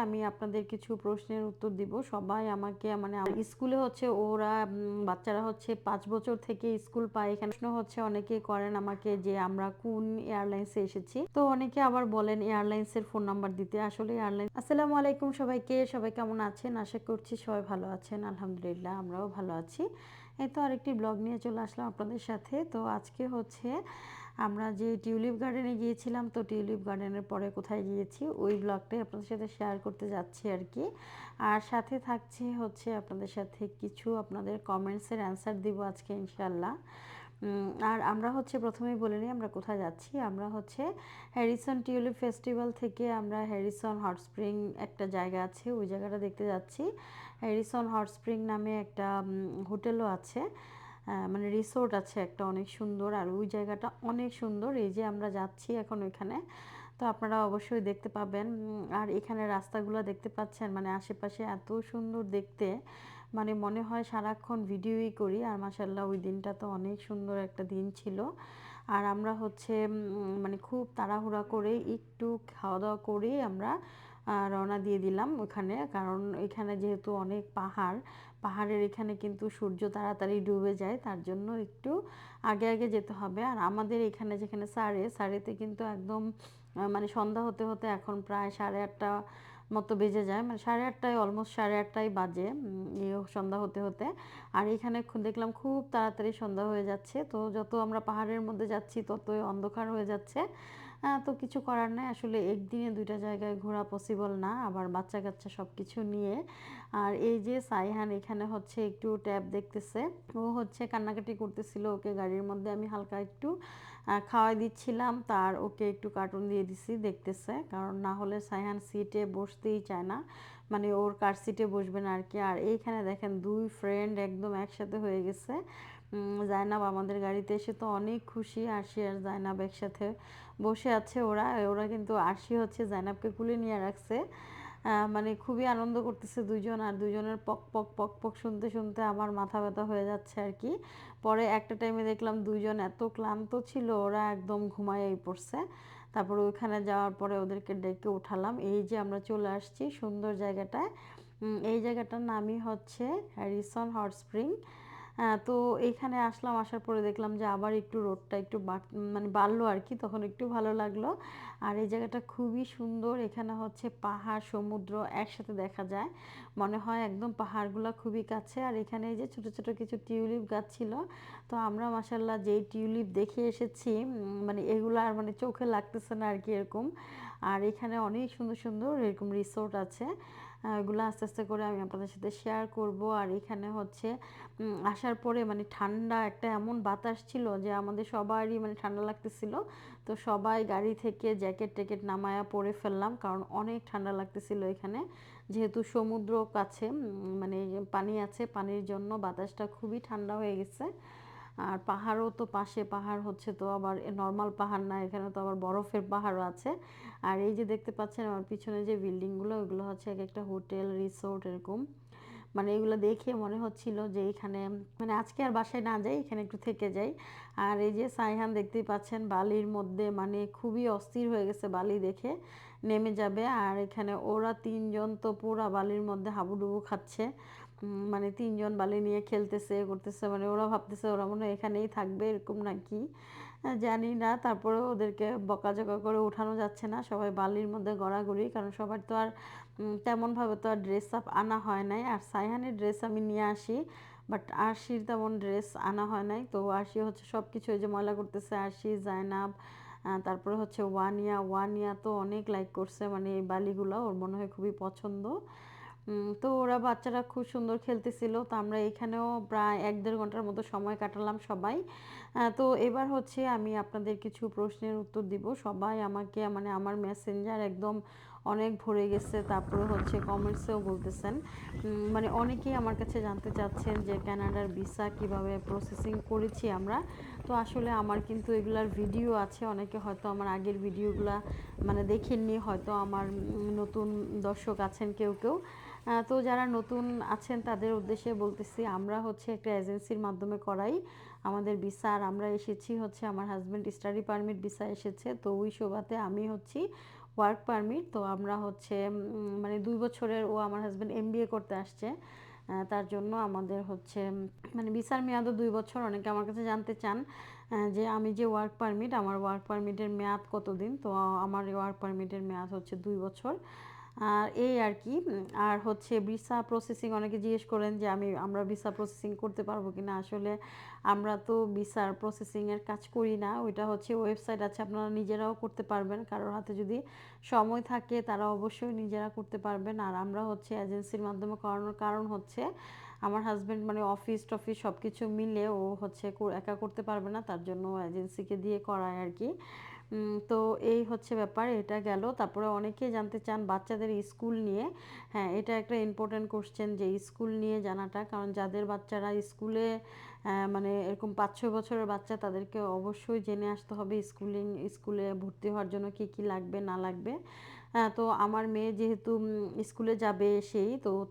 আমি আপনাদের কিছু প্রশ্নের উত্তর দিব। সবাই আমাকে মানে স্কুলে হচ্ছে ওরা বাচ্চারা হচ্ছে ৫ বছর থেকে স্কুল পায়। এখানে প্রশ্ন হচ্ছে অনেকেই করেন আমাকে যে আমরা কোন এয়ারলাইন্সে এসেছি। তো অনেকে আবার বলেন এয়ারলাইন্সের ফোন নাম্বার দিতে। আসলে এয়ারলাইন্স আসসালামু আলাইকুম সবাইকে। সবাই কেমন আছেন? আশা করছি সবাই ভালো আছেন। আলহামদুলিল্লাহ আমরাও ভালো আছি। এই তো আরেকটি ব্লগ নিয়ে চলে আসলাম আপনাদের সাথে। তো আজকে হচ্ছে আমরা যে টিউলিপ গার্ডেনে গিয়েছিলাম, তো টিউলিপ গার্ডেনের পরে কোথায় গিয়েছি ওই ব্লগটাই আপনাদের সাথে শেয়ার করতে যাচ্ছি আর কি। আর সাথে থাকছে হচ্ছে আপনাদের সাথে কিছু আপনাদের কমেন্টসের অ্যান্সার দিব আজকে ইনশাল্লাহ। আর আমরা হচ্ছে প্রথমেই বলে নিই আমরা কোথায় যাচ্ছি। আমরা হচ্ছে হ্যারিসন টিউলিপ ফেস্টিভ্যাল থেকে আমরা হ্যারিসন হট স্প্রিং একটা জায়গা আছে ওই জায়গাটা দেখতে যাচ্ছি। হ্যারিসন হট স্প্রিং নামে একটা হোটেলও আছে, মানে রিসোর্ট আছে একটা অনেক সুন্দর। আর ওই জায়গাটা অনেক সুন্দর। এই যে আমরা যাচ্ছি এখন ওইখানে, তো আপনারা অবশ্যই দেখতে পাবেন। আর এখানে রাস্তাগুলো দেখতে পাচ্ছেন, মানে আশেপাশে এত সুন্দর দেখতে, মানে মনে হয় সারাক্ষণ ভিডিওই করি। আর মাশাল্লাহ ওই দিনটা তো অনেক সুন্দর একটা দিন ছিল। আর আমরা হচ্ছে মানে খুব তাড়াহুড়া করে একটু খাওয়া দাওয়া করে আমরা রওনা দিয়ে দিলাম ওখানে। কারণ এখানে যেহেতু অনেক পাহাড়ের এখানে কিন্তু সূর্য তাড়াতাড়ি ডুবে যায়, তার জন্য একটু আগে আগে যেতে হবে। আর আমাদের এখানে যেখানে সাড়েতে কিন্তু একদম মানে সন্ধ্যা হতে হতে এখন প্রায় 8:30 মতো বেজে যায়, মানে 8:30 অলমোস্ট 8:30 বাজে সন্ধ্যা হতে হতে। আর এখানে দেখলাম খুব তাড়াতাড়ি সন্ধ্যা হয়ে যাচ্ছে। তো যত আমরা পাহাড়ের মধ্যে যাচ্ছি ততই অন্ধকার হয়ে যাচ্ছে। তো কিছু করার নাই, আসলে একদিনে দুইটা জায়গায় ঘোরা পসিবল না, আবার বাচ্চা কাচ্চা সব কিছু নিয়ে। আর এই যে সাইহান এখানে হচ্ছে একটু ট্যাব দেখতেছে, ও হচ্ছে কান্নাকাটি করতেছিল। ওকে গাড়ির মধ্যে আমি হালকা একটু খাওয়াই দিচ্ছিলাম, তার ওকে একটু কার্টুন দিয়ে দিছি, দেখতেছে। কারণ না হলে সাইহান সিটে বসতেই চায় না, মানে ওর কার সিটে বসবে না আর কি। আর এইখানে দেখেন দুই ফ্রেন্ড একদম একসাথে হয়ে গেছে। জায়নাব আমাদের গাড়িতে এসে তো অনেক খুশি, আরশি আর জায়নাব একসাথে বসে আছে। ওরা ওরা কিন্তু আরশি হচ্ছে জায়নাবকে কুলে নিয়ে রাখছে। মানে খুবই আনন্দ করতেছে দুইজন। আর দুইজনের পক পক পক পক শুনতে শুনতে আমার মাথা ব্যথা হয়ে যাচ্ছে আর কি। পরে একটা টাইমে দেখলাম দুইজন এত ক্লান্ত ছিল ওরা একদম ঘুমায়েই পড়ছে। তারপরে ওইখানে যাওয়ার পরে ওদেরকে ডেকে উঠালাম। এই যে আমরা চলে আসছি সুন্দর জায়গাটায়। এই জায়গাটার নামই হচ্ছে হ্যারিসন হট স্প্রিং। তো এইখানে আসলাম, আসার পরে দেখলাম যে আবার একটু রোডটা একটু মানে বাড়লো আর কি, তখন একটু ভালো লাগলো। আর এই জায়গাটা খুবই সুন্দর। এখানে হচ্ছে পাহাড় সমুদ্র একসাথে দেখা যায়, মনে হয় একদম পাহাড়গুলো খুবই কাছে। আর এখানে এই যে ছোট ছোট কিছু টিউলিপ গাছ ছিল, তো আমরা মাসাল্লাহ যেই টিউলিপ দেখে এসেছি, মানে এগুলো আর মানে চোখে লাগতেছে না আর কি এরকম। আর এখানে অনেক সুন্দর সুন্দর এরকম রিসোর্ট আছে, এগুলো আস্তে আস্তে করে আমি আপনাদের সাথে শেয়ার করব। আর এখানে হচ্ছে আসার পরে মানে ঠান্ডা একটা এমন বাতাস ছিল যে আমাদের সবারই মানে ঠান্ডা লাগতেছিল। তো সবাই গাড়ি থেকে জ্যাকেট ট্যাকেট নামায়া পরে ফেললাম, কারণ অনেক ঠান্ডা লাগতেছিল এখানে। যেহেতু সমুদ্র কাছে, মানে পানি আছে, পানির জন্য বাতাসটা খুবই ঠান্ডা হয়ে গেছে। আর পাহাড়ও তো পাশে, পাহাড় হচ্ছে তো আবার নর্মাল পাহাড় না, এখানে তো আবার বরফের পাহাড়ও আছে। আর এই যে দেখতে পাচ্ছেন আমার পিছনে যে বিল্ডিংগুলো, ওগুলো হচ্ছে এক একটা হোটেল রিসোর্ট এরকম। মানে এগুলো দেখে মনে হচ্ছিল যে এখানে মানে আজকে আর বাসায় না যাই, এখানে একটু থেকে যাই। আর এই যে সাইহান দেখতেই পাচ্ছেন বালির মধ্যে মানে খুবই অস্থির হয়ে গেছে বালি দেখে, নেমে যাবে। আর এখানে ওরা তিনজন তো পুরা বালির মধ্যে হাবুডুবু খাচ্ছে, মানে তিনজন বালি নিয়ে খেলতেছে করতেছে, মানে ওরা ভাবতেছে ওরা মনে হয় এখানেই থাকবে এরকম নাকি, জানি না। তারপরেও ওদেরকে বকাঝকা করে উঠানো যাচ্ছে না, সবাই বালির মধ্যে গড়াগড়ি। কারণ সবার তো আর তেমনভাবে তো আর ড্রেস আপ আনা হয় নাই। আর সাইহানের ড্রেস আমি নিয়ে আসি, বাট আরশির তেমন ড্রেস আনা হয় নাই। তো আরশি হচ্ছে সব কিছু এই যে ময়লা করতেছে, আরশি জায়নাব, তারপরে হচ্ছে ওয়ানিয়া তো অনেক লাইক করছে, মানে এই বালিগুলো ওর মনে হয় খুবই পছন্দ। তো ওরা বাচ্চারা খুব সুন্দর খেলতেছিল। তো আমরা এখানেও প্রায় 1-1.5 ঘন্টার মতো সময় কাটালাম সবাই। তো এবার হচ্ছে আমি আপনাদের কিছু প্রশ্নের উত্তর দিব। সবাই আমাকে মানে আমার মেসেঞ্জার একদম অনেক ভরে গেছে, তারপরে হচ্ছে কমেন্টসেও বলতেছেন, মানে অনেকেই আমার কাছে জানতে চাচ্ছেন যে কানাডার ভিসা কিভাবে প্রসেসিং করেছি আমরা। তো আসলে আমার কিন্তু এগুলার ভিডিও আছে, অনেকে হয়তো আমার আগের ভিডিওগুলা মানে দেখেননি, হয়তো আমার নতুন দর্শক আছেন কেউ কেউ। তো যারা নতুন আছেন তাদের উদ্দেশ্যে বলতেছি, আমরা হচ্ছে একটা এজেন্সির মাধ্যমে করাই আমাদের ভিসা। আর আমরা এসেছি হচ্ছে আমার হাজব্যান্ড স্টাডি পারমিট ভিসা এসেছে, তো ওই সুবাদে আমি হচ্ছি ওয়ার্ক পারমিট। তো আমরা হচ্ছে মানে 2 বছরের, ও আমার হাসব্যান্ড এমবিএ করতে আসছে। তার জন্য আমাদের হচ্ছে মানে ভিসার মেয়াদও 2 বছর। অনেকে আমার কাছে জানতে চান যে আমি যে ওয়ার্ক পারমিট, আমার ওয়ার্ক পারমিটের মেয়াদ কতদিন? তো আমার ওয়ার্ক পারমিটের মেয়াদ হচ্ছে 2 বছর। আর এই আর কি। আর হচ্ছে ভিসা প্রসেসিং, অনেকে জিজ্ঞেস করেন যে আমরা ভিসা প্রসেসিং করতে পারবো কিনা। আসলে আমরা তো ভিসার প্রসেসিংয়ের কাজ করি না, ওইটা হচ্ছে ওয়েবসাইট আছে, আপনারা নিজেরাও করতে পারবেন। কারোর হাতে যদি সময় থাকে তারা অবশ্যই নিজেরা করতে পারবেন। আর আমরা হচ্ছে এজেন্সির মাধ্যমে করানোর কারণ হচ্ছে আমার হাজব্যান্ড মানে অফিস টফিস সব কিছু মিলে ও হচ্ছে একা করতে পারবে না, তার জন্য এজেন্সিকে দিয়ে করায় আর কি। তো এই হচ্ছে ব্যাপার, এটা গেল। তারপরে অনেকেই জানতে চান বাচ্চাদের স্কুল নিয়ে। হ্যাঁ, এটা একটা ইম্পর্ট্যান্ট কোশ্চেন যে স্কুল নিয়ে জানাটা, কারণ যাদের বাচ্চারা স্কুলে মানে এরকম 5-6 বছরের বাচ্চা, তাদেরকে অবশ্যই জেনে আসতে হবে স্কুলে ভর্তি হওয়ার জন্য কী কী লাগবে না লাগবে। তো আমার মেয়ে যেহেতু স্কুলে যাবে,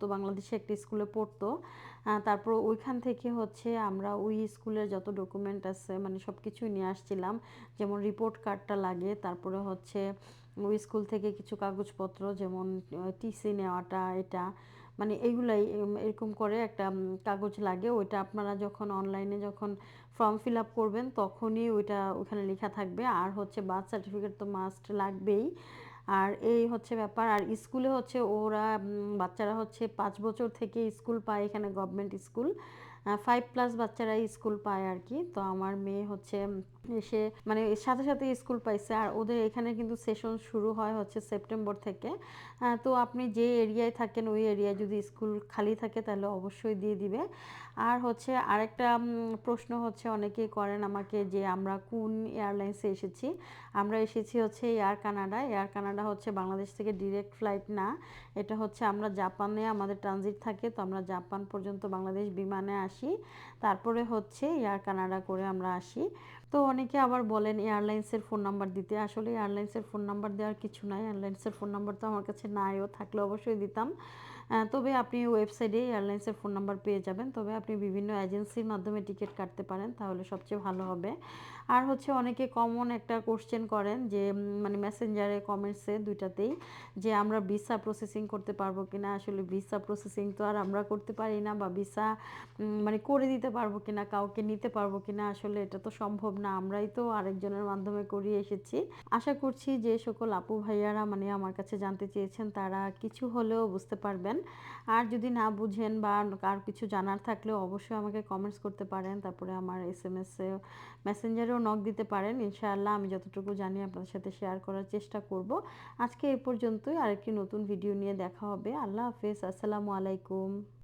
তো বাংলাদেশে একটা স্কুলে পড়তো। তারপর ওইখান থেকে হচ্ছে আমরা ওই স্কুলের যত ডকুমেন্ট আছে মানে সব কিছুই নিয়ে আসছিলাম। যেমন রিপোর্ট কার্ডটা লাগে, তারপরে হচ্ছে ওই স্কুল থেকে কিছু কাগজপত্র, যেমন টিসি নেওয়াটা, এটা মানে এইগুলাই এরকম করে একটা কাগজ লাগে। ওইটা আপনারা যখন অনলাইনে যখন ফর্ম ফিল আপ করবেন তখনই ওইটা ওখানে লেখা থাকবে। আর হচ্ছে বার্থ সার্টিফিকেট তো মাস্ট লাগবেই। আর এই হচ্ছে ব্যাপার। আর স্কুলে হচ্ছে ওরা বাচ্চারা হচ্ছে 5 বছর থেকে স্কুল পায় এখানে, গভর্নমেন্ট স্কুল। 5+ বাচ্চারা স্কুল পায় আর কি। তো আমার মেয়ে হচ্ছে এসে মানে এর সাথে সাথে স্কুল পাইছে। আর ওদের এখানে কিন্তু সেশন শুরু হয় হচ্ছে সেপ্টেম্বর থেকে। তো আপনি যে এরিয়ায় থাকেন ওই এরিয়ায় যদি স্কুল খালি থাকে তাহলে অবশ্যই দিয়ে দিবে। আর হচ্ছে আরেকটা প্রশ্ন হচ্ছে অনেকেই করেন আমাকে যে আমরা কোন এয়ারলাইন্সে এসেছি। আমরা এসেছি হচ্ছে এয়ার কানাডা। এয়ার কানাডা হচ্ছে বাংলাদেশ থেকে ডিরেক্ট ফ্লাইট না, এটা হচ্ছে আমরা জাপানে আমাদের ট্রানজিট থাকে। তো আমরা জাপান পর্যন্ত বাংলাদেশ বিমানে আসি, তারপরে হচ্ছে এয়ার কানাডা করে আমরা আসি। তো অনেকে আবার বলেন এয়ারলাইন্সের ফোন নাম্বার দিতে। আসলে এয়ারলাইন্সের ফোন নাম্বার দেওয়ার কিছু নাই, এয়ারলাইন্সের ফোন নাম্বার তো আমার কাছে নাইও, থাকলে অবশ্যই দিতাম। তবে আপনি ওয়েবসাইটে এয়ারলাইন্সের ফোন নাম্বার পেয়ে যাবেন। তবে আপনি বিভিন্ন এজেন্সির মাধ্যমে টিকিট কাটতে পারেন, তাহলে সবচেয়ে ভালো হবে। আর হচ্ছে অনেকে কমন একটা কোশ্চেন করেন যে মানে মেসেঞ্জারে, কমেন্টসে, দুইটাতেই, যে আমরা ভিসা প্রসেসিং করতে পারবো কিনা। আসলে ভিসা প্রসেসিং তো আর আমরা করতে পারি না, বা ভিসা মানে করে দিতে পারবো কিনা, কাউকে নিতে পারবো কিনা, আসলে এটা তো সম্ভব না। আমরাই তো আরেকজনের মাধ্যমে করিয়ে এসেছি। আশা করছি যে সকল আপু ভাইয়ারা মানে আমার কাছে জানতে চেয়েছেন তারা কিছু হলেও বুঝতে পারবেন। আর যদি না বুঝেন বা আর কিছু জানার থাকলেও অবশ্যই আমাকে কমেন্টস করতে পারেন। তারপরে আমার এসএমএসে, মেসেঞ্জারেও নক দিতে পারেন। ইনশাআল্লাহ আমি যতটুকু জানি আপনাদের সাথে শেয়ার করার চেষ্টা করব। আজকে এ পর্যন্তই, আরেকটি নতুন ভিডিও নিয়ে দেখা হবে। আল্লাহ হাফেজ, আসসালামু আলাইকুম।